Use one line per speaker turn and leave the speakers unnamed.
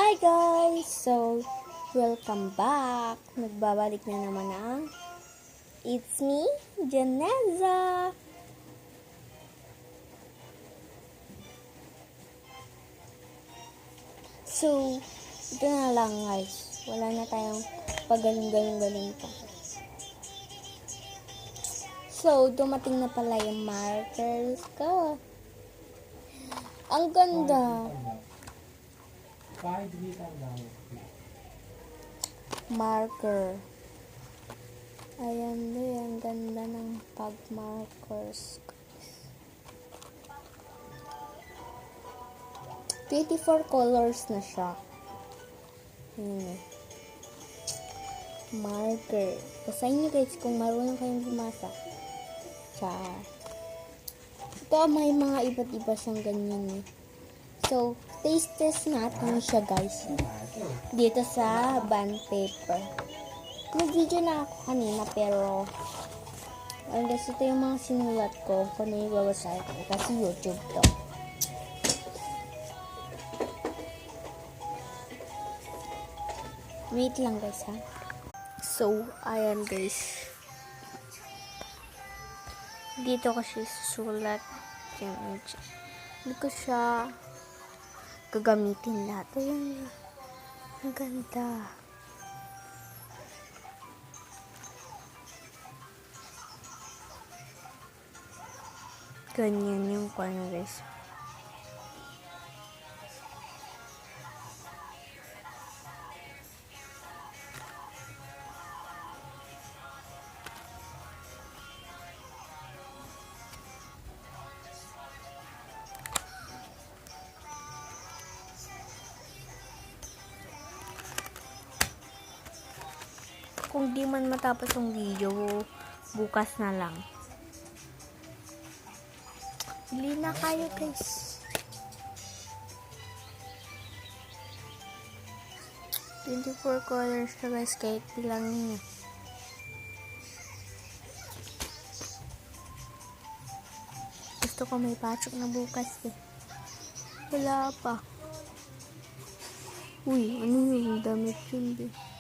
Hi guys! So, welcome back. Nagbabalik na naman ang It's me, Janeza. So, ito na lang guys. Wala na tayong pagaling-galing pa. So, dumating na pala yung markers ko. Ang ganda. Marker. Ayan din, ang ganda ng pag-markers. 24 colors na siya. Marker. Basahin niyo guys kung marunong kayong bumasa. Ito may mga iba't iba siyang ganyan. So, taste test natin siya guys. Dito sa bond paper. Nag-video na ako kanina pero guys, ito yung mga sinulat ko kung ano yung babasahin ko kasi YouTube to. Wait lang guys ha. So, ayan guys. Dito ko siya susulat. Hindi ko siya gagamitin lahat. Ayan. Ang ganda. Ganyan yung kanya guys. Kung di man matapos yung video, bukas na lang. Bili na kayo guys. 24 colors na guys, kahit bilangin niyo. Gusto ko may patsok na bukas eh. Wala pa. Uy, ano yun? Damit yun eh.